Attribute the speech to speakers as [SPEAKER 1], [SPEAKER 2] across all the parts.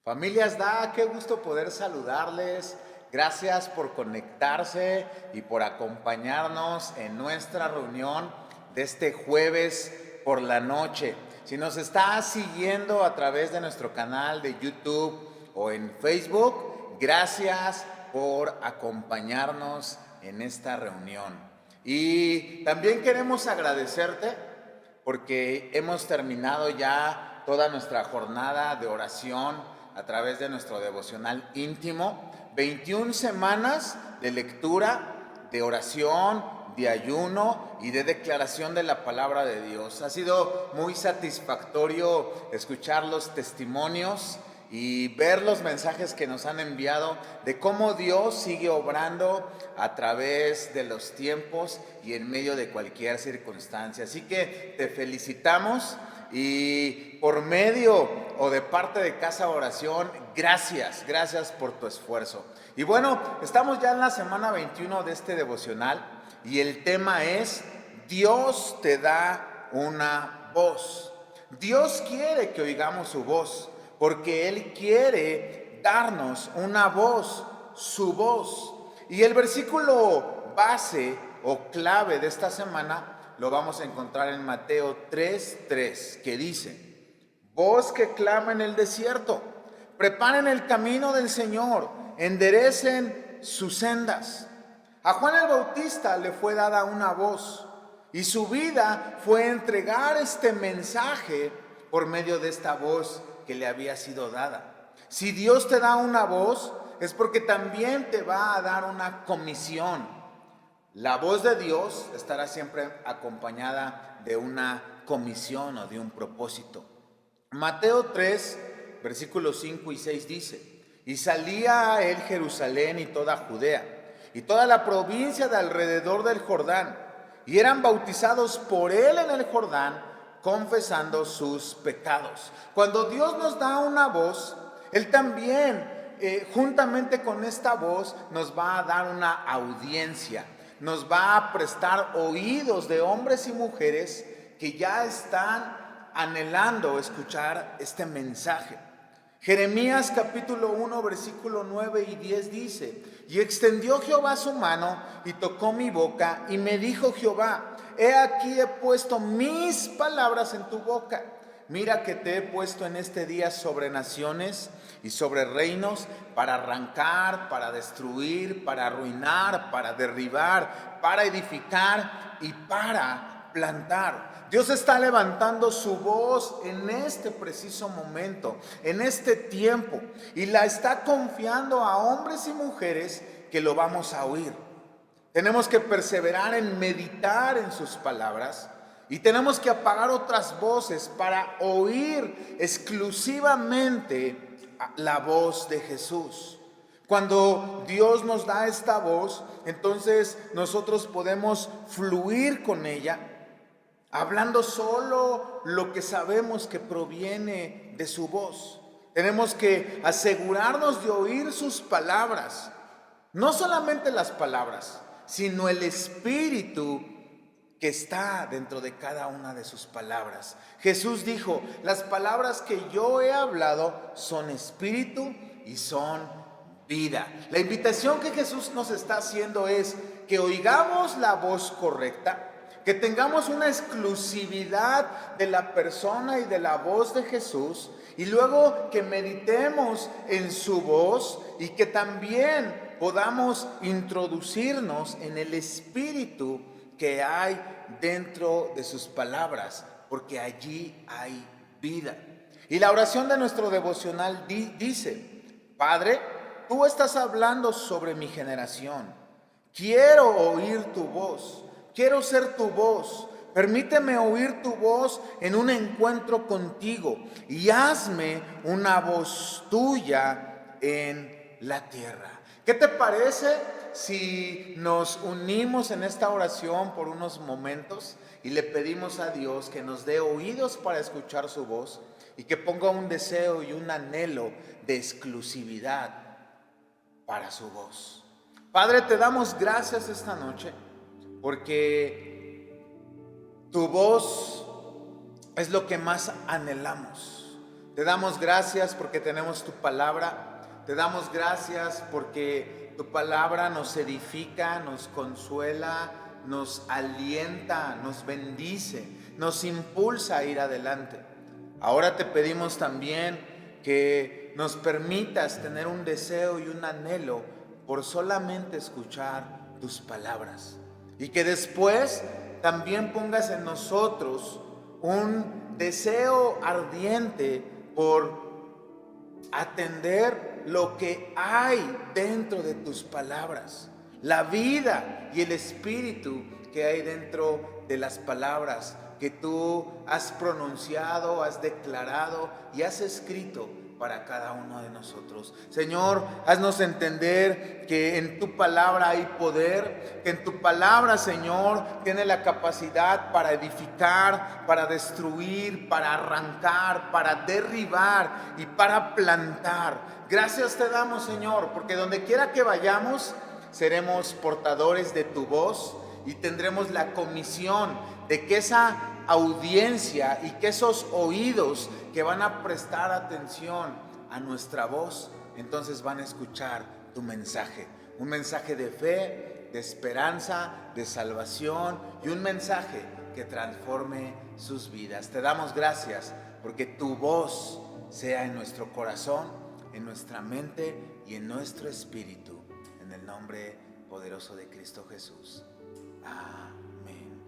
[SPEAKER 1] Familias, qué gusto poder saludarles. Gracias por conectarse y por acompañarnos en nuestra reunión de este jueves por la noche. Si nos está siguiendo a través de nuestro canal de YouTube o en Facebook, gracias por acompañarnos en esta reunión. Y también queremos agradecerte porque hemos terminado ya toda nuestra jornada de oración a través de nuestro devocional íntimo, 21 semanas de lectura, de oración, de ayuno y de declaración de la palabra de Dios. Ha sido muy satisfactorio escuchar los testimonios y ver los mensajes que nos han enviado de cómo Dios sigue obrando a través de los tiempos y en medio de cualquier circunstancia. Así que te felicitamos y por medio o de parte de Casa Oración, gracias por tu esfuerzo. Y bueno, estamos ya en la semana 21 de este devocional y el tema es: Dios te da una voz. Dios quiere que oigamos su voz, porque Él quiere darnos una voz, su voz. Y el versículo base o clave de esta semana lo vamos a encontrar en Mateo 3:3, que dice: voz que clama en el desierto, preparen el camino del Señor, enderecen sus sendas. A Juan el Bautista le fue dada una voz y su vida fue entregar este mensaje por medio de esta voz que le había sido dada. Si Dios te da una voz, es porque también te va a dar una comisión. La voz de Dios estará siempre acompañada de una comisión o de un propósito. Mateo 3, versículos 5 y 6 dice: y salía a él Jerusalén y toda Judea y toda la provincia de alrededor del Jordán, y eran bautizados por él en el Jordán, confesando sus pecados. Cuando Dios nos da una voz, Él también, juntamente con esta voz, nos va a dar una audiencia, nos va a prestar oídos de hombres y mujeres que ya están anhelando escuchar este mensaje. Jeremías capítulo 1 versículo 9 y 10 dice: y extendió Jehová su mano y tocó mi boca, y me dijo Jehová: he aquí he puesto mis palabras en tu boca. Mira que te he puesto en este día sobre naciones y sobre reinos, para arrancar, para destruir, para arruinar, para derribar, para edificar y para plantar. Dios está levantando su voz en este preciso momento, en este tiempo, y la está confiando a hombres y mujeres que lo vamos a oír. Tenemos que perseverar en meditar en sus palabras y tenemos que apagar otras voces para oír exclusivamente la voz de Jesús. Cuando Dios nos da esta voz, entonces nosotros podemos fluir con ella, hablando solo lo que sabemos que proviene de su voz. Tenemos que asegurarnos de oír sus palabras, no solamente las palabras, sino el espíritu que está dentro de cada una de sus palabras. Jesús dijo: las palabras que yo he hablado son espíritu y son vida. La invitación que Jesús nos está haciendo es que oigamos la voz correcta, que tengamos una exclusividad de la persona y de la voz de Jesús, y luego que meditemos en su voz y que también podamos introducirnos en el espíritu que hay dentro de sus palabras, porque allí hay vida. Y la oración de nuestro devocional dice: Padre, tú estás hablando sobre mi generación. Quiero oír tu voz. Quiero ser tu voz. Permíteme oír tu voz en un encuentro contigo y hazme una voz tuya en la tierra. ¿Qué te parece si nos unimos en esta oración por unos momentos y le pedimos a Dios que nos dé oídos para escuchar su voz y que ponga un deseo y un anhelo de exclusividad para su voz? Padre, te damos gracias esta noche porque tu voz es lo que más anhelamos. Te damos gracias porque tenemos tu palabra. Te damos gracias porque tu palabra nos edifica, nos consuela, nos alienta, nos bendice, nos impulsa a ir adelante. Ahora te pedimos también que nos permitas tener un deseo y un anhelo por solamente escuchar tus palabras. Y que después también pongas en nosotros un deseo ardiente por atender lo que hay dentro de tus palabras, la vida y el espíritu que hay dentro de las palabras que tú has pronunciado, has declarado y has escrito para cada uno de nosotros. Señor, haznos entender que en tu palabra hay poder, que en tu palabra, Señor, tiene la capacidad para edificar, para destruir, para arrancar, para derribar y para plantar. Gracias te damos, Señor, porque donde quiera que vayamos, seremos portadores de tu voz y tendremos la comisión de que esa audiencia y que esos oídos que van a prestar atención a nuestra voz, entonces van a escuchar tu mensaje, un mensaje de fe, de esperanza, de salvación y un mensaje que transforme sus vidas. Te damos gracias porque tu voz sea en nuestro corazón, en nuestra mente y en nuestro espíritu, en el nombre poderoso de Cristo Jesús. Amén.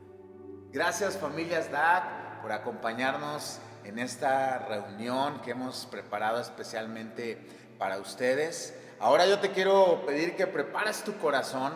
[SPEAKER 1] Gracias, familias DAC, por acompañarnos en esta reunión que hemos preparado especialmente para ustedes. Ahora yo te quiero pedir que prepares tu corazón,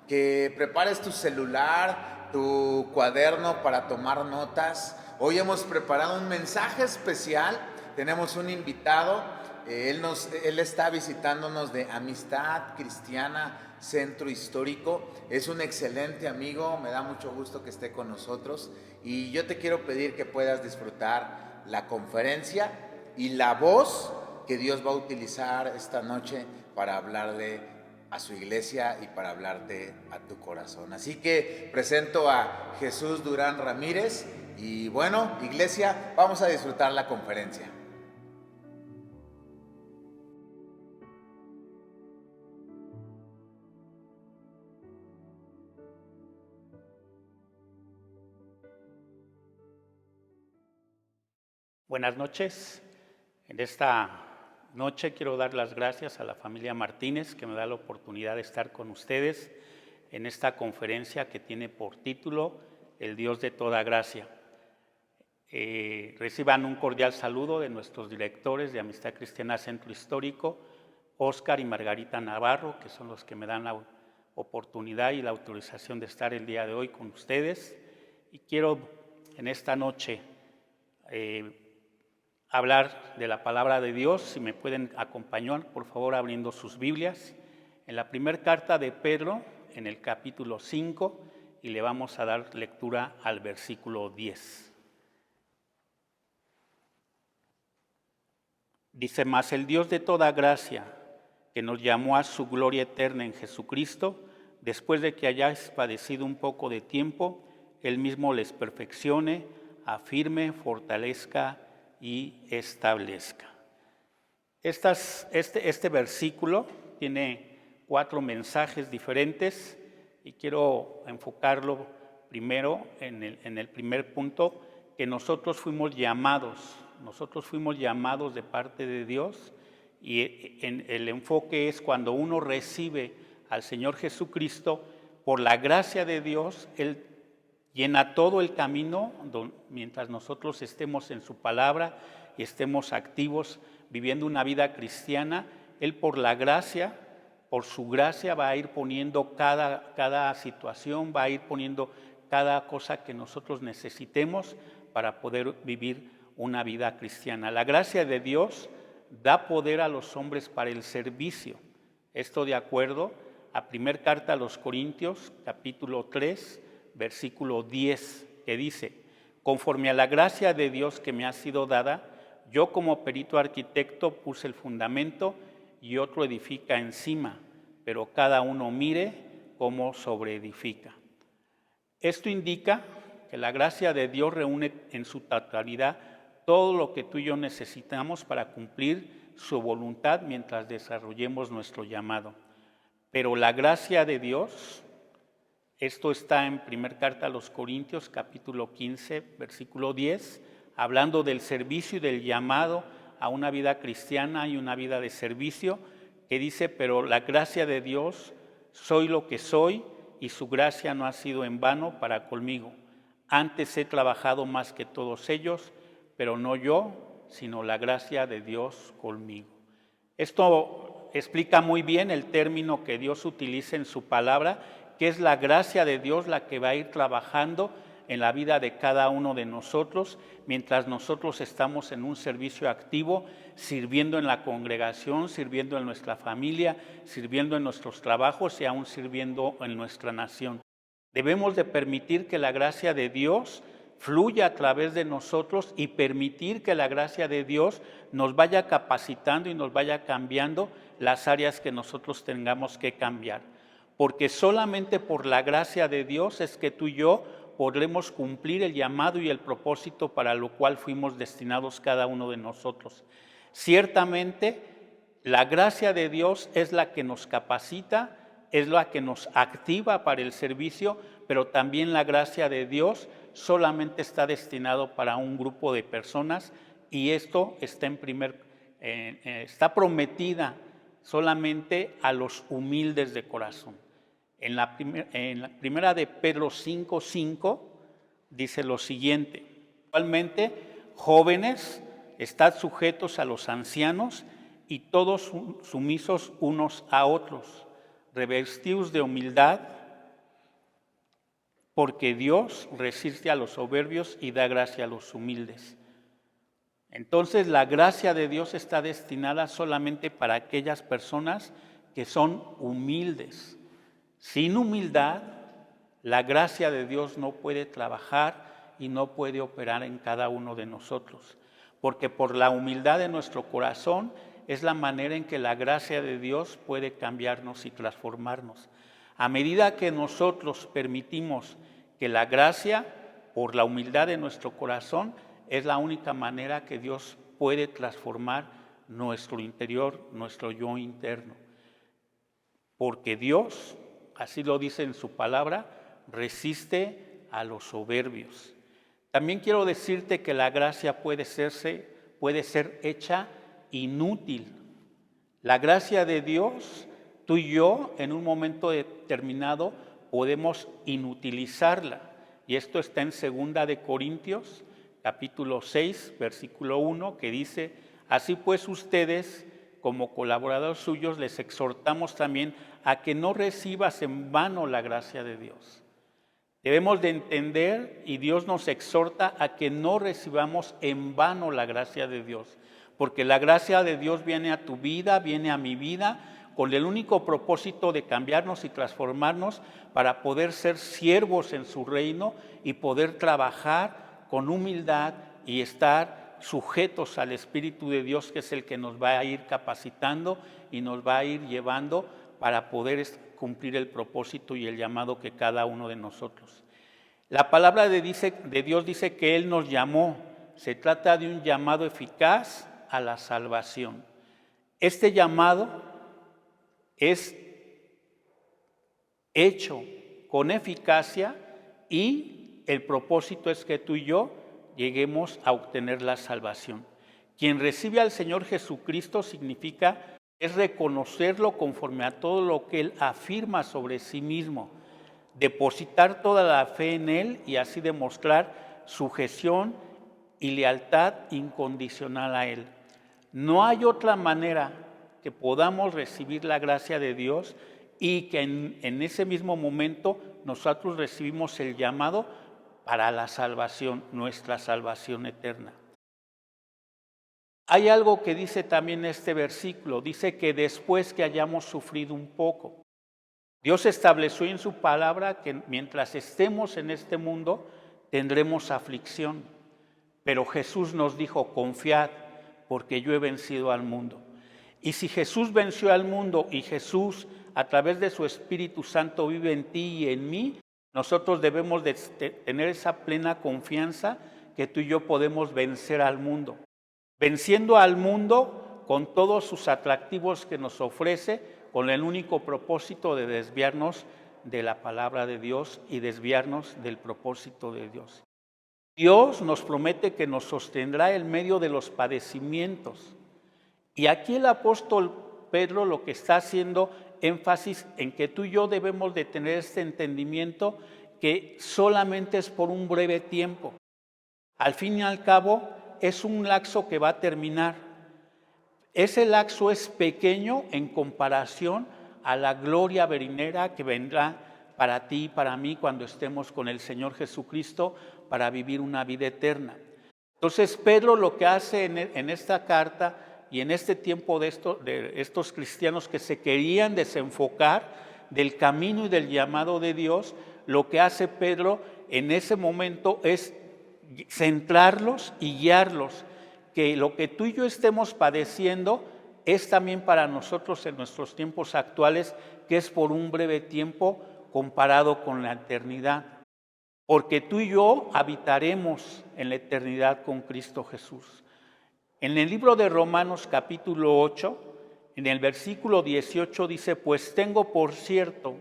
[SPEAKER 1] que prepares tu celular, tu cuaderno para tomar notas. Hoy hemos preparado un mensaje especial. Tenemos un invitado. Él está visitándonos de Amistad Cristiana Centro Histórico. Es un excelente amigo, me da mucho gusto que esté con nosotros y yo te quiero pedir que puedas disfrutar la conferencia y la voz que Dios va a utilizar esta noche para hablarle a su iglesia y para hablarte a tu corazón. Así que presento a Jesús Durán Ramírez y bueno, iglesia, vamos a disfrutar la conferencia.
[SPEAKER 2] Buenas noches. En esta noche quiero dar las gracias a la familia Martínez que me da la oportunidad de estar con ustedes en esta conferencia que tiene por título El Dios de toda gracia. Reciban un cordial saludo de nuestros directores de Amistad Cristiana Centro Histórico, Óscar y Margarita Navarro, que son los que me dan la oportunidad y la autorización de estar el día de hoy con ustedes. Y quiero en esta noche hablar de la palabra de Dios. Si me pueden acompañar, por favor, abriendo sus Biblias. En la primera carta de Pedro, en el capítulo 5, y le vamos a dar lectura al versículo 10. Dice: mas el Dios de toda gracia, que nos llamó a su gloria eterna en Jesucristo, después de que hayáis padecido un poco de tiempo, Él mismo les perfeccione, afirme, fortalezca y establezca. Este versículo tiene 4 mensajes diferentes y quiero enfocarlo primero en el primer punto, que nosotros fuimos llamados de parte de Dios, y el enfoque es cuando uno recibe al Señor Jesucristo, por la gracia de Dios, Él llena todo el camino mientras nosotros estemos en su palabra y estemos activos viviendo una vida cristiana. Él por la gracia, por su gracia va a ir poniendo cada situación, va a ir poniendo cada cosa que nosotros necesitemos para poder vivir una vida cristiana. La gracia de Dios da poder a los hombres para el servicio. Esto de acuerdo a primera carta a los Corintios, capítulo 3, versículo 10, que dice: conforme a la gracia de Dios que me ha sido dada, yo como perito arquitecto puse el fundamento y otro edifica encima, pero cada uno mire cómo sobreedifica. Esto indica que la gracia de Dios reúne en su totalidad todo lo que tú y yo necesitamos para cumplir su voluntad mientras desarrollemos nuestro llamado. Pero la gracia de Dios, esto está en primera carta a los Corintios, capítulo 15, versículo 10, hablando del servicio y del llamado a una vida cristiana y una vida de servicio, que dice, pero la gracia de Dios, soy lo que soy, y su gracia no ha sido en vano para conmigo. Antes he trabajado más que todos ellos, pero no yo, sino la gracia de Dios conmigo. Esto explica muy bien el término que Dios utiliza en su palabra, que es la gracia de Dios la que va a ir trabajando en la vida de cada uno de nosotros, mientras nosotros estamos en un servicio activo, sirviendo en la congregación, sirviendo en nuestra familia, sirviendo en nuestros trabajos y aún sirviendo en nuestra nación. Debemos de permitir que la gracia de Dios fluya a través de nosotros y permitir que la gracia de Dios nos vaya capacitando y nos vaya cambiando las áreas que nosotros tengamos que cambiar. Porque solamente por la gracia de Dios es que tú y yo podremos cumplir el llamado y el propósito para lo cual fuimos destinados cada uno de nosotros. Ciertamente, la gracia de Dios es la que nos capacita, es la que nos activa para el servicio, pero también la gracia de Dios solamente está destinado para un grupo de personas y esto está está prometida solamente a los humildes de corazón. En la primera de Pedro 5:5 dice lo siguiente: igualmente, jóvenes, estad sujetos a los ancianos y todos sumisos unos a otros, revestidos de humildad, porque Dios resiste a los soberbios y da gracia a los humildes. Entonces, la gracia de Dios está destinada solamente para aquellas personas que son humildes. Sin humildad, la gracia de Dios no puede trabajar y no puede operar en cada uno de nosotros, porque por la humildad de nuestro corazón es la manera en que la gracia de Dios puede cambiarnos y transformarnos. A medida que nosotros permitimos que la gracia, por la humildad de nuestro corazón, es la única manera que Dios puede transformar nuestro interior, nuestro yo interno. Porque Dios, así lo dice en su palabra, resiste a los soberbios. También quiero decirte que la gracia puede ser hecha inútil. La gracia de Dios, tú y yo, en un momento determinado, podemos inutilizarla. Y esto está en 2 de Corintios, capítulo 6, versículo 1, que dice, así pues ustedes, como colaboradores suyos, les exhortamos también a que no recibas en vano la gracia de Dios. Debemos de entender, y Dios nos exhorta a que no recibamos en vano la gracia de Dios, porque la gracia de Dios viene a tu vida, viene a mi vida, con el único propósito de cambiarnos y transformarnos para poder ser siervos en su reino y poder trabajar con humildad y estar sujetos al Espíritu de Dios, que es el que nos va a ir capacitando y nos va a ir llevando para poder cumplir el propósito y el llamado que cada uno de nosotros. La palabra de Dios dice que Él nos llamó. Se trata de un llamado eficaz a la salvación. Este llamado es hecho con eficacia y el propósito es que tú y yo lleguemos a obtener la salvación. Quien recibe al Señor Jesucristo es reconocerlo conforme a todo lo que Él afirma sobre sí mismo, depositar toda la fe en Él y así demostrar sujeción y lealtad incondicional a Él. No hay otra manera que podamos recibir la gracia de Dios y que en ese mismo momento nosotros recibimos el llamado para la salvación, nuestra salvación eterna. Hay algo que dice también este versículo, dice que después que hayamos sufrido un poco, Dios estableció en su palabra que mientras estemos en este mundo tendremos aflicción, pero Jesús nos dijo, confiad, porque yo he vencido al mundo. Y si Jesús venció al mundo y Jesús a través de su Espíritu Santo vive en ti y en mí, nosotros debemos de tener esa plena confianza que tú y yo podemos vencer al mundo. Venciendo al mundo con todos sus atractivos que nos ofrece, con el único propósito de desviarnos de la palabra de Dios y desviarnos del propósito de Dios. Dios nos promete que nos sostendrá en medio de los padecimientos. Y aquí el apóstol Pedro lo que está haciendo énfasis en que tú y yo debemos de tener este entendimiento que solamente es por un breve tiempo. Al fin y al cabo es un lapso que va a terminar. Ese lapso es pequeño en comparación a la gloria venidera que vendrá para ti y para mí cuando estemos con el Señor Jesucristo para vivir una vida eterna. Entonces Pedro lo que hace en esta carta y en este tiempo de estos cristianos que se querían desenfocar del camino y del llamado de Dios, lo que hace Pedro en ese momento es centrarlos y guiarlos, que lo que tú y yo estemos padeciendo es también para nosotros en nuestros tiempos actuales, que es por un breve tiempo comparado con la eternidad. Porque tú y yo habitaremos en la eternidad con Cristo Jesús. En el libro de Romanos capítulo 8, en el versículo 18 dice, pues tengo por cierto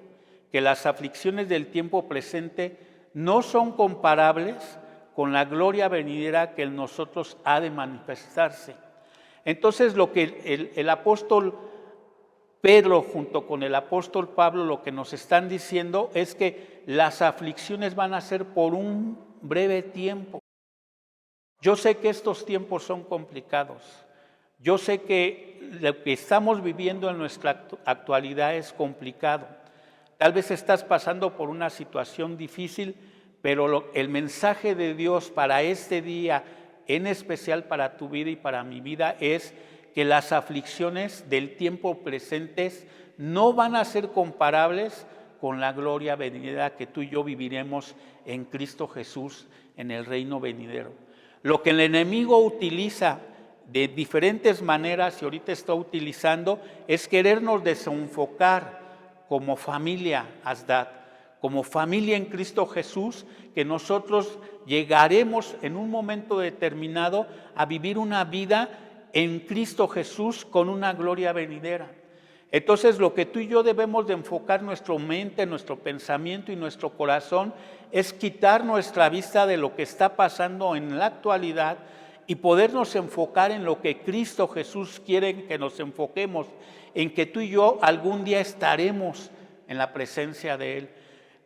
[SPEAKER 2] que las aflicciones del tiempo presente no son comparables con la gloria venidera que en nosotros ha de manifestarse. Entonces lo que el apóstol Pedro junto con el apóstol Pablo lo que nos están diciendo es que las aflicciones van a ser por un breve tiempo. Yo sé que estos tiempos son complicados. Yo sé que lo que estamos viviendo en nuestra actualidad es complicado. Tal vez estás pasando por una situación difícil, pero el mensaje de Dios para este día, en especial para tu vida y para mi vida, es que las aflicciones del tiempo presentes no van a ser comparables con la gloria venidera que tú y yo viviremos en Cristo Jesús en el reino venidero. Lo que el enemigo utiliza de diferentes maneras y ahorita está utilizando es querernos desenfocar como familia Asdad, como familia en Cristo Jesús, que nosotros llegaremos en un momento determinado a vivir una vida en Cristo Jesús con una gloria venidera. Entonces lo que tú y yo debemos de enfocar nuestra mente, nuestro pensamiento y nuestro corazón es quitar nuestra vista de lo que está pasando en la actualidad y podernos enfocar en lo que Cristo Jesús quiere que nos enfoquemos, en que tú y yo algún día estaremos en la presencia de Él.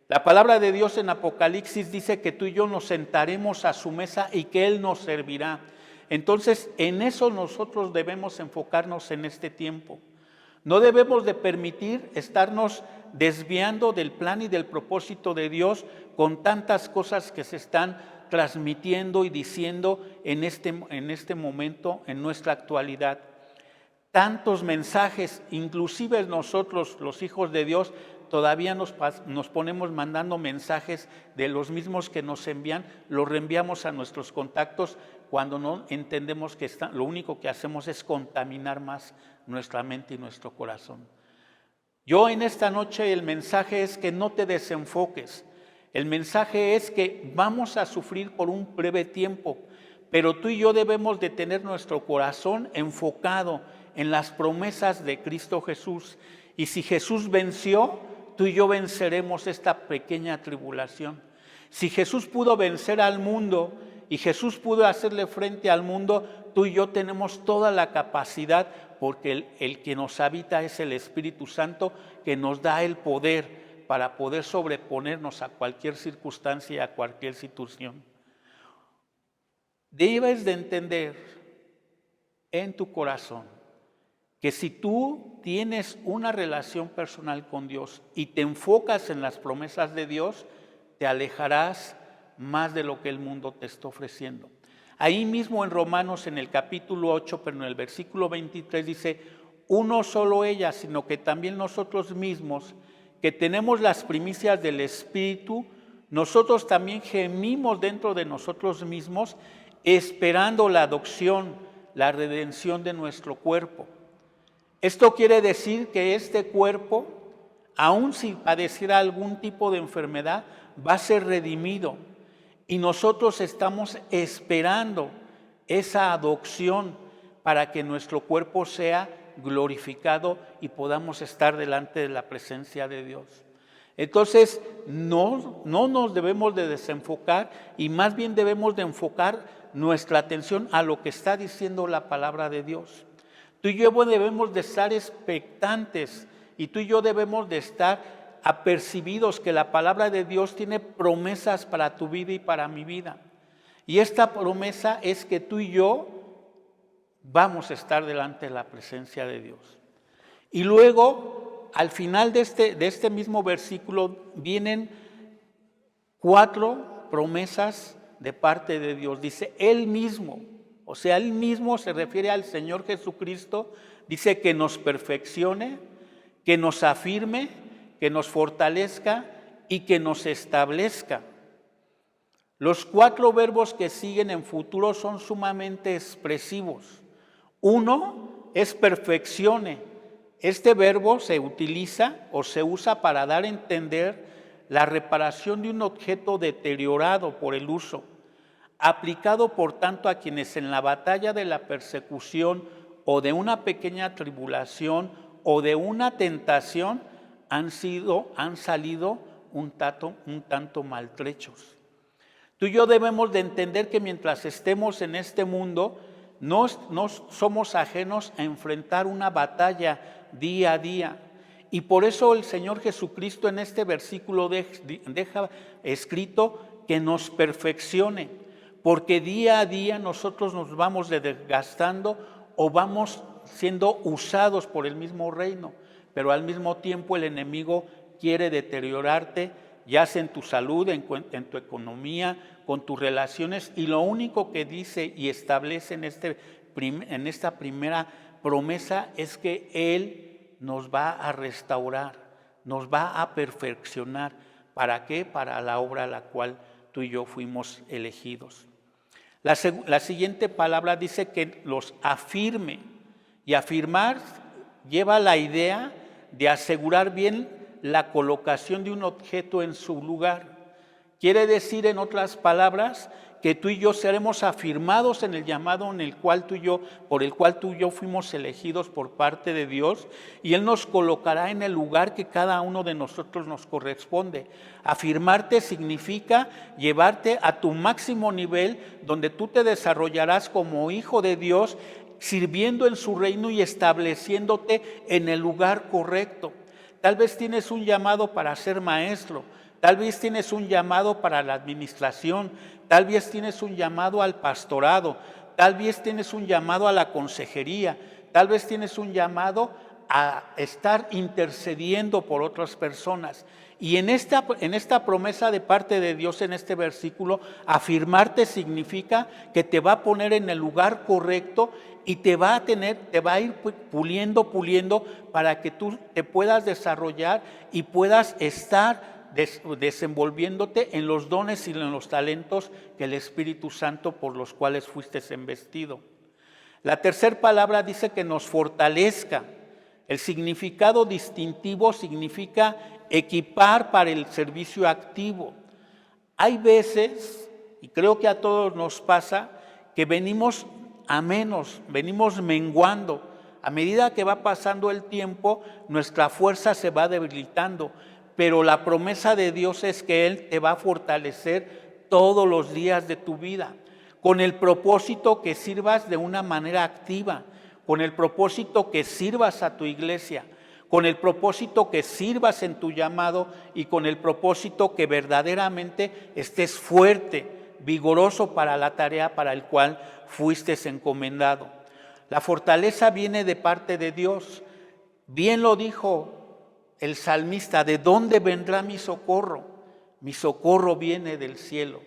[SPEAKER 2] La palabra de Dios en Apocalipsis dice que tú y yo nos sentaremos a su mesa y que Él nos servirá. Entonces en eso nosotros debemos enfocarnos en este tiempo. No debemos de permitir estarnos desviando del plan y del propósito de Dios con tantas cosas que se están transmitiendo y diciendo en este momento, en nuestra actualidad. Tantos mensajes, inclusive nosotros, los hijos de Dios, todavía nos ponemos mandando mensajes de los mismos que nos envían, los reenviamos a nuestros contactos cuando no entendemos que lo único que hacemos es contaminar más nuestra mente y nuestro corazón. Yo en esta noche el mensaje es que no te desenfoques. El mensaje es que vamos a sufrir por un breve tiempo, pero tú y yo debemos de tener nuestro corazón enfocado en las promesas de Cristo Jesús. Y si Jesús venció, tú y yo venceremos esta pequeña tribulación. Si Jesús pudo vencer al mundo y Jesús pudo hacerle frente al mundo, tú y yo tenemos toda la capacidad, porque el que nos habita es el Espíritu Santo, que nos da el poder para poder sobreponernos a cualquier circunstancia y a cualquier situación. Debes de entender en tu corazón que si tú tienes una relación personal con Dios y te enfocas en las promesas de Dios, te alejarás más de lo que el mundo te está ofreciendo. Ahí mismo en Romanos, en el capítulo 8, pero en el versículo 23 dice, uno solo ella, sino que también nosotros mismos, que tenemos las primicias del Espíritu, nosotros también gemimos dentro de nosotros mismos, esperando la adopción, la redención de nuestro cuerpo. Esto quiere decir que este cuerpo, aun si padeciera algún tipo de enfermedad, va a ser redimido. Y nosotros estamos esperando esa adopción para que nuestro cuerpo sea glorificado y podamos estar delante de la presencia de Dios. Entonces, no nos debemos de desenfocar y más bien debemos de enfocar nuestra atención a lo que está diciendo la palabra de Dios. Tú y yo debemos de estar expectantes y tú y yo debemos de estar apercibidos que la palabra de Dios tiene promesas para tu vida y para mi vida. Y esta promesa es que tú y yo vamos a estar delante de la presencia de Dios. Y luego, al final de este mismo versículo, vienen 4 promesas de parte de Dios. Dice, Él mismo, o sea, Él mismo se refiere al Señor Jesucristo, dice que nos perfeccione, que nos afirme, que nos fortalezca y que nos establezca. Los 4 verbos que siguen en futuro son sumamente expresivos. Uno es perfeccione. Este verbo se utiliza o se usa para dar a entender la reparación de un objeto deteriorado por el uso, aplicado por tanto a quienes en la batalla de la persecución o de una pequeña tribulación o de una tentación han salido un tanto maltrechos. Tú y yo debemos de entender que mientras estemos en este mundo, no somos ajenos a enfrentar una batalla día a día. Y por eso el Señor Jesucristo en este versículo deja escrito que nos perfeccione, porque día a día nosotros nos vamos desgastando o vamos siendo usados por el mismo reino, pero al mismo tiempo el enemigo quiere deteriorarte, ya sea en tu salud, en tu economía, con tus relaciones, y lo único que dice y establece en esta primera promesa es que Él nos va a restaurar, nos va a perfeccionar. ¿Para qué? Para la obra a la cual tú y yo fuimos elegidos. La siguiente palabra dice que los afirme, y afirmar lleva la idea de asegurar bien la colocación de un objeto en su lugar. Quiere decir, en otras palabras, que tú y yo seremos afirmados en el llamado por el cual tú y yo fuimos elegidos por parte de Dios, y Él nos colocará en el lugar que cada uno de nosotros nos corresponde. Afirmarte significa llevarte a tu máximo nivel, donde tú te desarrollarás como hijo de Dios, sirviendo en su reino y estableciéndote en el lugar correcto. Tal vez tienes un llamado para ser maestro, tal vez tienes un llamado para la administración, tal vez tienes un llamado al pastorado, tal vez tienes un llamado a la consejería, tal vez tienes un llamado a estar intercediendo por otras personas. Y en esta promesa de parte de Dios, en este versículo, afirmarte significa que te va a poner en el lugar correcto y te va a ir puliendo para que tú te puedas desarrollar y puedas estar desenvolviéndote en los dones y en los talentos que el Espíritu Santo por los cuales fuiste embestido. La tercera palabra dice que nos fortalezca. El significado distintivo significa equipar para el servicio activo. Hay veces, y creo que a todos nos pasa, que venimos a menos, venimos menguando. A medida que va pasando el tiempo, nuestra fuerza se va debilitando, pero la promesa de Dios es que Él te va a fortalecer todos los días de tu vida, con el propósito que sirvas de una manera activa, con el propósito que sirvas a tu iglesia, con el propósito que sirvas en tu llamado y con el propósito que verdaderamente estés fuerte, vigoroso para la tarea para el cual fuiste encomendado. La fortaleza viene de parte de Dios. Bien lo dijo el salmista: ¿de dónde vendrá mi socorro? Mi socorro viene del cielo.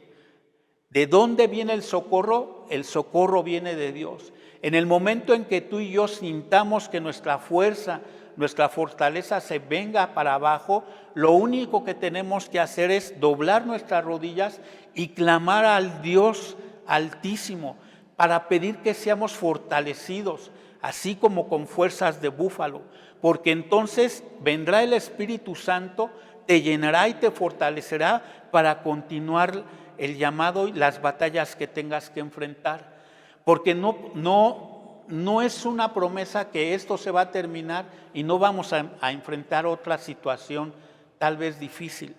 [SPEAKER 2] ¿De dónde viene el socorro? El socorro viene de Dios. En el momento en que tú y yo sintamos que nuestra fuerza, nuestra fortaleza se venga para abajo, lo único que tenemos que hacer es doblar nuestras rodillas y clamar al Dios Altísimo para pedir que seamos fortalecidos, así como con fuerzas de búfalo, porque entonces vendrá el Espíritu Santo, te llenará y te fortalecerá para continuar el llamado y las batallas que tengas que enfrentar. Porque no es una promesa que esto se va a terminar y no vamos a enfrentar otra situación tal vez difícil.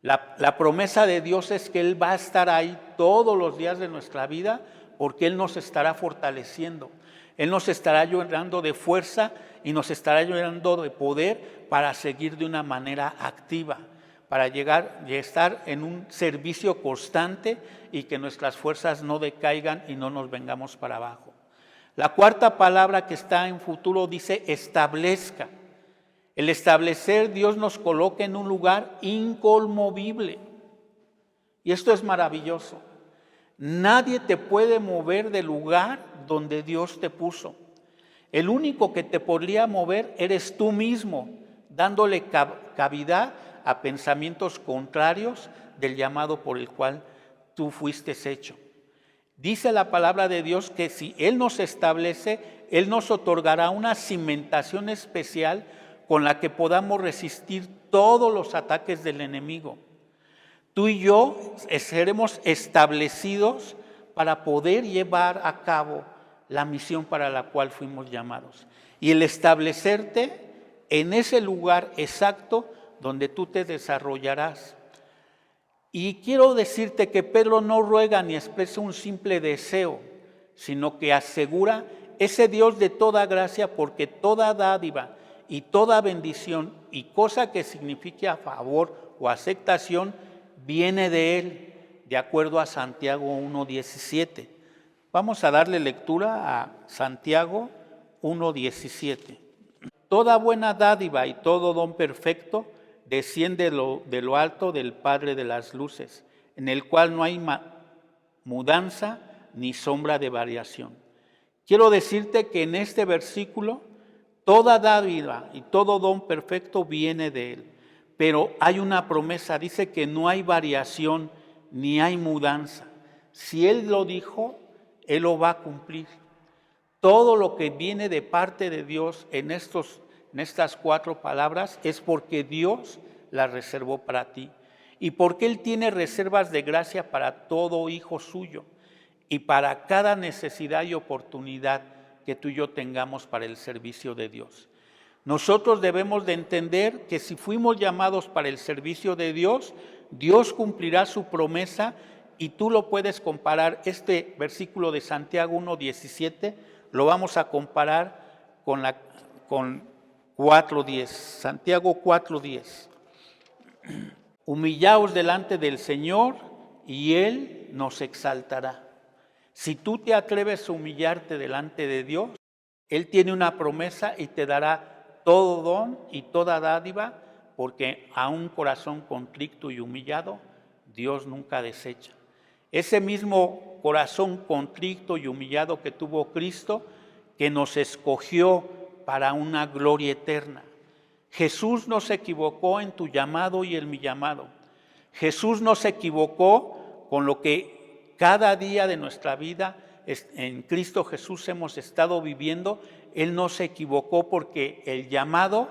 [SPEAKER 2] La promesa de Dios es que Él va a estar ahí todos los días de nuestra vida porque Él nos estará fortaleciendo. Él nos estará llenando de fuerza y nos estará llenando de poder para seguir de una manera activa, para llegar y estar en un servicio constante y que nuestras fuerzas no decaigan y no nos vengamos para abajo. La cuarta palabra que está en futuro dice establezca. El establecer, Dios nos coloca en un lugar inconmovible. Y esto es maravilloso. Nadie te puede mover del lugar donde Dios te puso. El único que te podría mover eres tú mismo, dándole cavidad a pensamientos contrarios del llamado por el cual tú fuiste hecho. Dice la palabra de Dios que si Él nos establece, Él nos otorgará una cimentación especial con la que podamos resistir todos los ataques del enemigo. Tú y yo seremos establecidos para poder llevar a cabo la misión para la cual fuimos llamados. Y el establecerte en ese lugar exacto donde tú te desarrollarás. Y quiero decirte que Pedro no ruega ni expresa un simple deseo, sino que asegura ese Dios de toda gracia, porque toda dádiva y toda bendición y cosa que signifique a favor o aceptación viene de Él, de acuerdo a Santiago 1:17. Vamos a darle lectura a Santiago 1:17. Toda buena dádiva y todo don perfecto desciende de lo alto del Padre de las luces, en el cual no hay mudanza ni sombra de variación. Quiero decirte que en este versículo toda dádiva y todo don perfecto viene de Él, pero hay una promesa, dice que no hay variación ni hay mudanza. Si Él lo dijo, Él lo va a cumplir. Todo lo que viene de parte de Dios en estas 4 palabras es porque Dios las reservó para ti y porque Él tiene reservas de gracia para todo hijo suyo y para cada necesidad y oportunidad que tú y yo tengamos para el servicio de Dios. Nosotros debemos de entender que si fuimos llamados para el servicio de Dios, Dios cumplirá su promesa y tú lo puedes comparar. Este versículo de Santiago 1:17 lo vamos a comparar con 4:10. Santiago 4:10. Humillaos delante del Señor y Él nos exaltará. Si tú te atreves a humillarte delante de Dios, Él tiene una promesa y te dará todo don y toda dádiva, porque a un corazón contrito y humillado, Dios nunca desecha. Ese mismo corazón contrito y humillado que tuvo Cristo, que nos escogió para una gloria eterna. Jesús no se equivocó en tu llamado y en mi llamado. Jesús no se equivocó con lo que cada día de nuestra vida en Cristo Jesús hemos estado viviendo. Él no se equivocó porque el llamado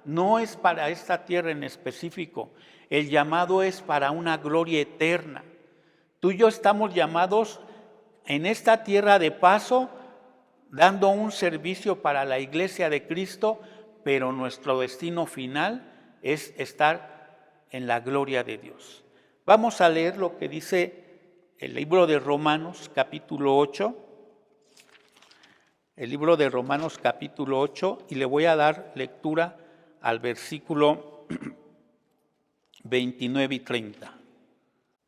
[SPEAKER 2] no es para esta tierra en específico. El llamado es para una gloria eterna. Tú y yo estamos llamados en esta tierra de paso, dando un servicio para la iglesia de Cristo, pero nuestro destino final es estar en la gloria de Dios. Vamos a leer lo que dice el libro de Romanos capítulo 8. El libro de Romanos capítulo 8, y le voy a dar lectura al versículo 29 y 30.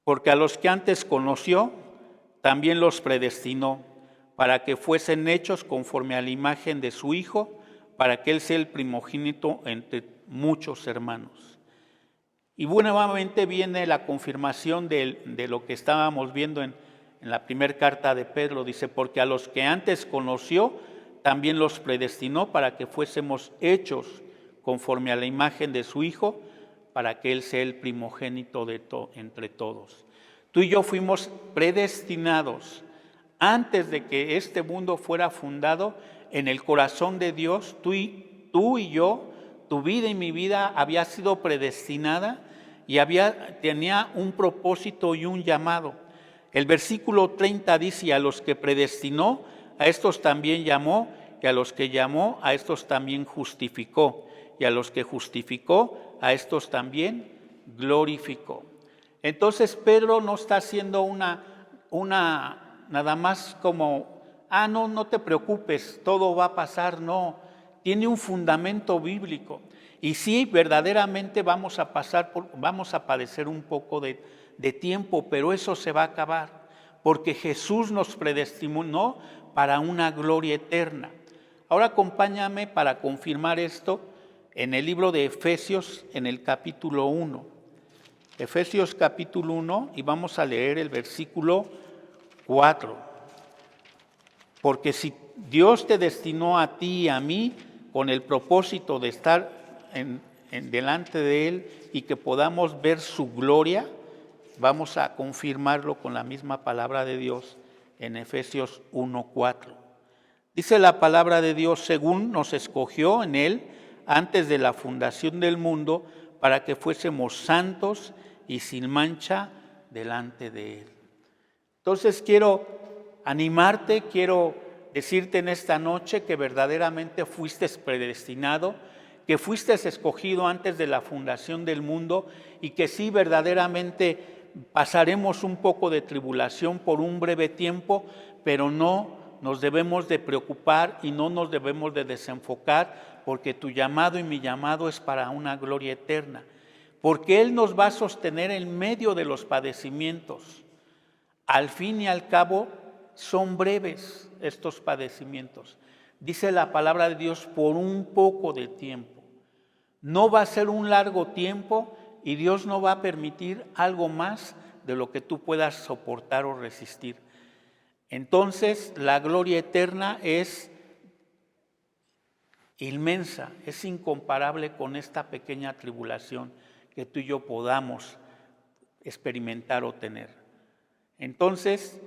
[SPEAKER 2] Porque a los que antes conoció, también los predestinó, para que fuesen hechos conforme a la imagen de su Hijo, para que Él sea el primogénito entre muchos hermanos. Y nuevamente viene la confirmación de lo que estábamos viendo en la primera carta de Pedro. Dice, porque a los que antes conoció, también los predestinó para que fuésemos hechos conforme a la imagen de su Hijo, para que Él sea el primogénito entre todos. Tú y yo fuimos predestinados antes de que este mundo fuera fundado en el corazón de Dios. Tú y yo, tu vida y mi vida había sido predestinada, y tenía un propósito y un llamado. El versículo 30 dice: y a los que predestinó, a estos también llamó, y a los que llamó, a estos también justificó, y a los que justificó, a estos también glorificó. Entonces Pedro no está haciendo nada más como, no te preocupes, todo va a pasar, no. Tiene un fundamento bíblico. Y sí, verdaderamente vamos a padecer un poco de tiempo, pero eso se va a acabar, porque Jesús nos predestinó para una gloria eterna. Ahora acompáñame para confirmar esto en el libro de Efesios, en el capítulo 1. Efesios capítulo 1, y vamos a leer el versículo 4. Porque si Dios te destinó a ti y a mí con el propósito de estar delante de Él y que podamos ver su gloria, vamos a confirmarlo con la misma palabra de Dios en Efesios 1:4. Dice la palabra de Dios: según nos escogió en Él antes de la fundación del mundo, para que fuésemos santos y sin mancha delante de Él. Entonces quiero animarte, quiero decirte en esta noche que verdaderamente fuiste predestinado, que fuiste escogido antes de la fundación del mundo y que sí, verdaderamente pasaremos un poco de tribulación por un breve tiempo, pero no nos debemos de preocupar y no nos debemos de desenfocar, porque tu llamado y mi llamado es para una gloria eterna, porque Él nos va a sostener en medio de los padecimientos. Al fin y al cabo, son breves estos padecimientos. Dice la palabra de Dios: por un poco de tiempo. No va a ser un largo tiempo y Dios no va a permitir algo más de lo que tú puedas soportar o resistir. Entonces, la gloria eterna es inmensa, es incomparable con esta pequeña tribulación que tú y yo podamos experimentar o tener. Entonces,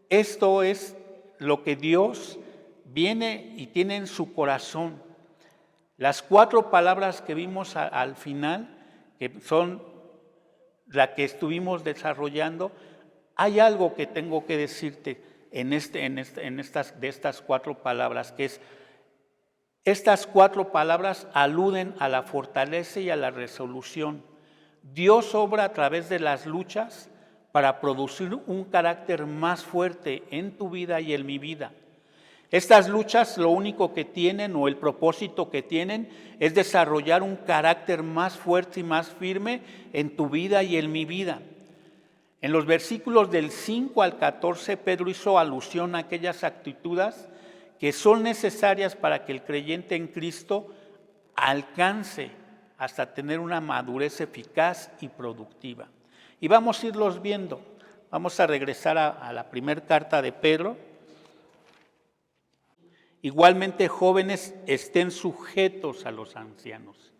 [SPEAKER 2] esto es lo que Dios viene y tiene en su corazón. Las 4 palabras que vimos al final, que son la que estuvimos desarrollando, hay algo que tengo que decirte de estas 4 palabras, que es: estas 4 palabras aluden a la fortaleza y a la resolución. Dios obra a través de las luchas para producir un carácter más fuerte en tu vida y en mi vida. Estas luchas lo único que tienen, o el propósito que tienen, es desarrollar un carácter más fuerte y más firme en tu vida y en mi vida. En los versículos del 5 al 14, Pedro hizo alusión a aquellas actitudes que son necesarias para que el creyente en Cristo alcance hasta tener una madurez eficaz y productiva. Y vamos a irlos viendo. Vamos a regresar a la primera carta de Pedro. Igualmente, jóvenes, estén sujetos a los ancianos.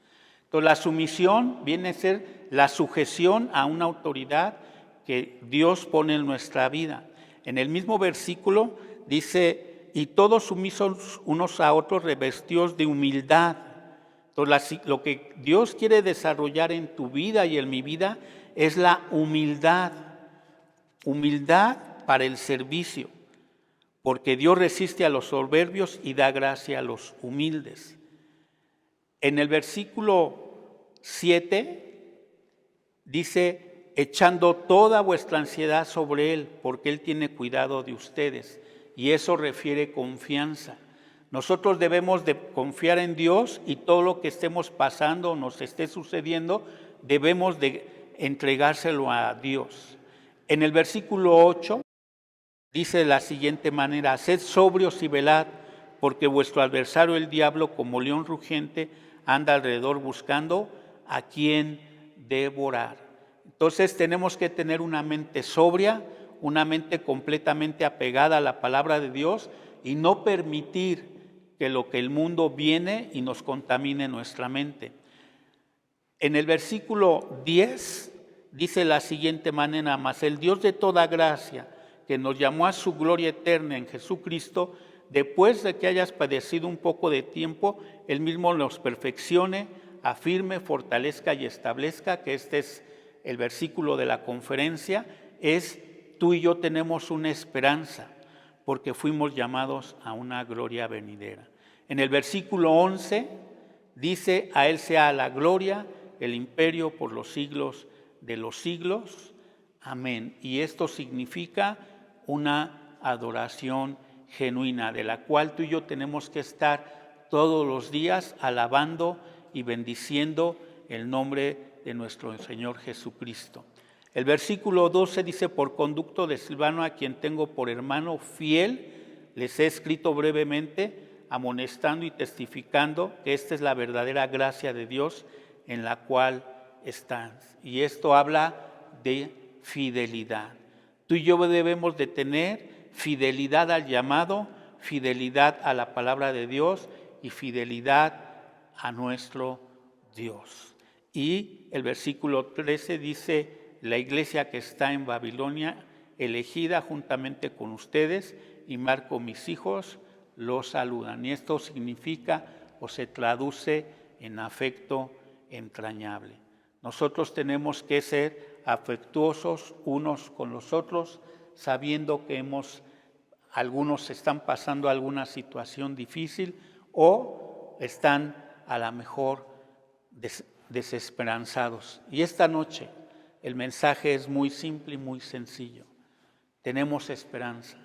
[SPEAKER 2] Entonces, la sumisión viene a ser la sujeción a una autoridad que Dios pone en nuestra vida. En el mismo versículo dice: y todos sumisos unos a otros, revestidos de humildad. Entonces, lo que Dios quiere desarrollar en tu vida y en mi vida es la humildad. Humildad para el servicio. Porque Dios resiste a los soberbios y da gracia a los humildes. En el versículo 7 dice: echando toda vuestra ansiedad sobre Él, porque Él tiene cuidado de ustedes. Y eso refiere confianza. Nosotros debemos de confiar en Dios, y todo lo que estemos pasando o nos esté sucediendo, debemos de entregárselo a Dios. En el versículo 8 dice de la siguiente manera: sed sobrios y velad, porque vuestro adversario el diablo, como león rugiente, anda alrededor buscando a quien devorar. Entonces tenemos que tener una mente sobria, una mente completamente apegada a la palabra de Dios, y no permitir que lo que el mundo viene y nos contamine nuestra mente. En el versículo 10 dice de la siguiente manera: mas el Dios de toda gracia, que nos llamó a su gloria eterna en Jesucristo, después de que hayas padecido un poco de tiempo, Él mismo nos perfeccione, afirme, fortalezca y establezca, que esta es el versículo de la conferencia, es: tú y yo tenemos una esperanza, porque fuimos llamados a una gloria venidera. En el versículo 11 dice: a Él sea la gloria, el imperio por los siglos de los siglos. Amén. Y esto significa una adoración genuina, de la cual tú y yo tenemos que estar todos los días alabando y bendiciendo el nombre de nuestro Señor Jesucristo. El versículo 12 dice: por conducto de Silvano, a quien tengo por hermano fiel, les he escrito brevemente, amonestando y testificando que esta es la verdadera gracia de Dios en la cual están. Y esto habla de fidelidad. Tú y yo debemos de tener fidelidad al llamado, fidelidad a la palabra de Dios y fidelidad a nuestro Dios. Y el versículo 13 dice: la iglesia que está en Babilonia, elegida juntamente con ustedes, y Marco, mis hijos, los saludan. Y esto significa o se traduce en afecto entrañable. Nosotros tenemos que ser afectuosos unos con los otros, sabiendo que algunos están pasando alguna situación difícil o están a lo mejor desesperanzados. Y esta noche el mensaje es muy simple y muy sencillo. Tenemos esperanza,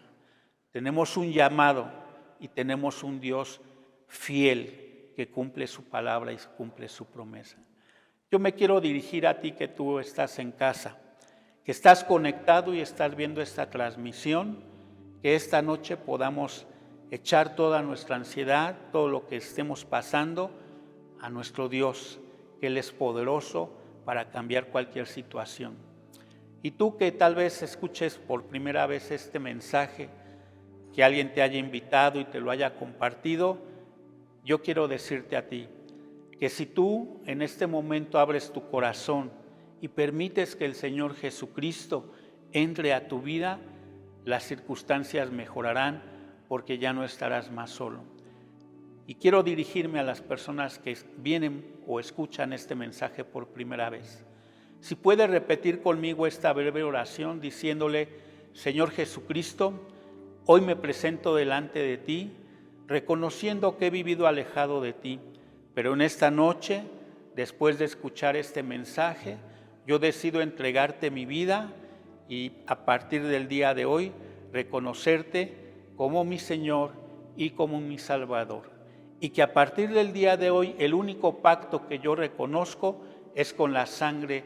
[SPEAKER 2] tenemos un llamado y tenemos un Dios fiel que cumple su palabra y cumple su promesa. Yo me quiero dirigir a ti que tú estás en casa, que estás conectado y estás viendo esta transmisión, que esta noche podamos echar toda nuestra ansiedad, todo lo que estemos pasando a nuestro Dios, que Él es poderoso para cambiar cualquier situación. Y tú que tal vez escuches por primera vez este mensaje, que alguien te haya invitado y te lo haya compartido, yo quiero decirte a ti que si tú en este momento abres tu corazón y permites que el Señor Jesucristo entre a tu vida, las circunstancias mejorarán porque ya no estarás más solo. Y quiero dirigirme a las personas que vienen o escuchan este mensaje por primera vez. Si puedes repetir conmigo esta breve oración diciéndole: Señor Jesucristo, hoy me presento delante de ti, reconociendo que he vivido alejado de ti, pero en esta noche, después de escuchar este mensaje, yo decido entregarte mi vida y a partir del día de hoy reconocerte como mi Señor y como mi Salvador. Y que a partir del día de hoy el único pacto que yo reconozco es con la sangre,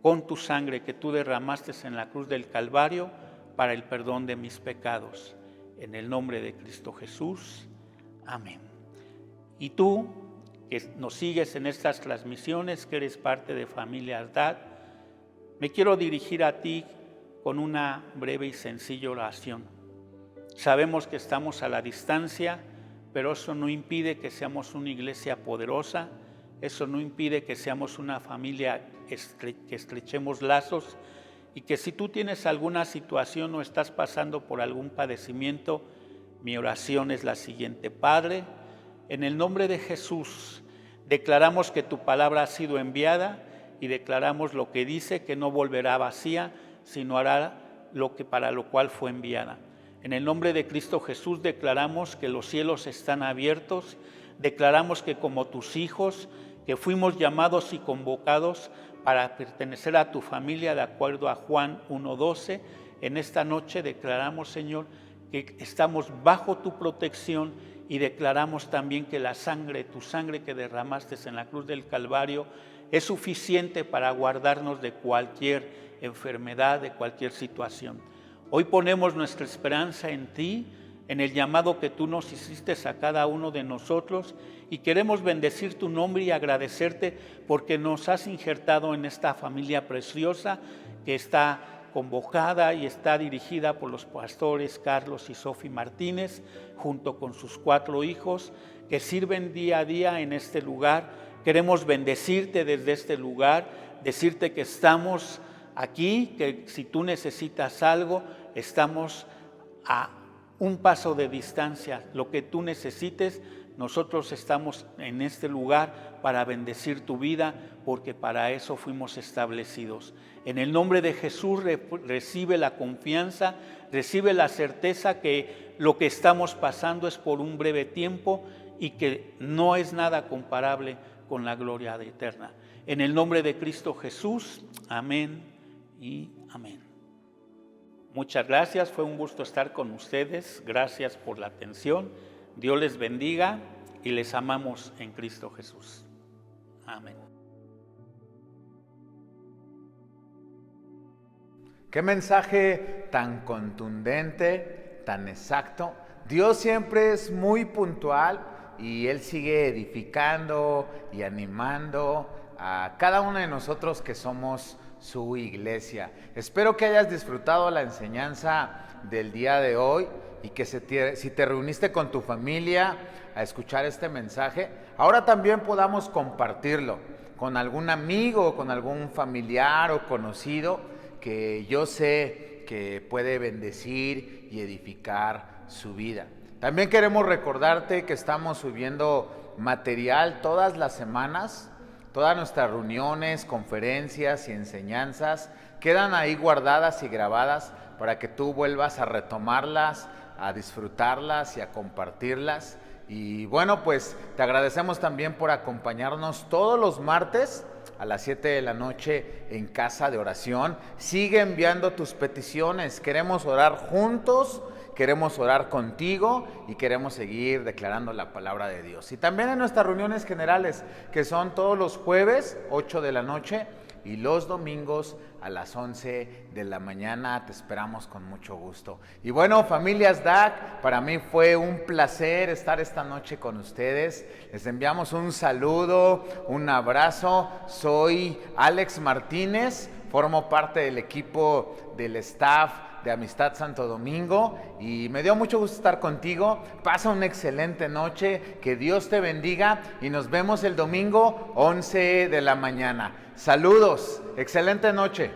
[SPEAKER 2] con tu sangre que tú derramaste en la cruz del Calvario para el perdón de mis pecados. En el nombre de Cristo Jesús. Amén. Y tú que nos sigues en estas transmisiones, que eres parte de Familia Ardad, me quiero dirigir a ti con una breve y sencilla oración. Sabemos que estamos a la distancia, pero eso no impide que seamos una iglesia poderosa, eso no impide que seamos una familia que estrechemos lazos y que si tú tienes alguna situación o estás pasando por algún padecimiento, mi oración es la siguiente: Padre, en el nombre de Jesús, declaramos que tu palabra ha sido enviada y declaramos lo que dice, que no volverá vacía, sino hará lo que para lo cual fue enviada. En el nombre de Cristo Jesús declaramos que los cielos están abiertos, declaramos que como tus hijos, que fuimos llamados y convocados para pertenecer a tu familia de acuerdo a Juan 1:12, en esta noche declaramos, Señor, que estamos bajo tu protección y declaramos también que la sangre, tu sangre que derramaste en la cruz del Calvario, es suficiente para guardarnos de cualquier enfermedad, de cualquier situación. Hoy ponemos nuestra esperanza en ti, en el llamado que tú nos hiciste a cada uno de nosotros y queremos bendecir tu nombre y agradecerte porque nos has injertado en esta familia preciosa que está convocada y está dirigida por los pastores Carlos y Sofi Martínez, junto con sus 4 hijos que sirven día a día en este lugar. Queremos bendecirte desde este lugar, decirte que estamos aquí, que si tú necesitas algo, estamos a un paso de distancia. Lo que tú necesites, Nosotros estamos en este lugar para bendecir tu vida, porque para eso fuimos establecidos. En el nombre de Jesús recibe la confianza, recibe la certeza que lo que estamos pasando es por un breve tiempo y que no es nada comparable con la gloria eterna. En el nombre de Cristo Jesús, amén y amén. Muchas gracias, fue un gusto estar con ustedes. Gracias por la atención. Dios les bendiga y les amamos en Cristo Jesús. Amén.
[SPEAKER 1] Qué mensaje tan contundente, tan exacto. Dios siempre es muy puntual y Él sigue edificando y animando a cada uno de nosotros que somos su iglesia. Espero que hayas disfrutado la enseñanza del día de hoy y que si te reuniste con tu familia a escuchar este mensaje, ahora también podamos compartirlo con algún amigo, con algún familiar o conocido que yo sé que puede bendecir y edificar su vida. También queremos recordarte que estamos subiendo material todas las semanas. Todas nuestras reuniones, conferencias y enseñanzas quedan ahí guardadas y grabadas para que tú vuelvas a retomarlas, a disfrutarlas y a compartirlas. Y bueno, pues te agradecemos también por acompañarnos todos los martes a las 7 de la noche en Casa de Oración. Sigue enviando tus peticiones, queremos orar juntos. Queremos orar contigo y queremos seguir declarando la palabra de Dios. Y también en nuestras reuniones generales, que son todos los jueves, 8 de la noche, y los domingos a las 11 de la mañana. Te esperamos con mucho gusto. Y bueno, familias DAC, para mí fue un placer estar esta noche con ustedes. Les enviamos un saludo, un abrazo. Soy Alex Martínez, formo parte del equipo del staff de Amistad Santo Domingo y me dio mucho gusto estar contigo. Pasa una excelente noche, que Dios te bendiga y nos vemos el domingo 11 de la mañana. Saludos, excelente noche.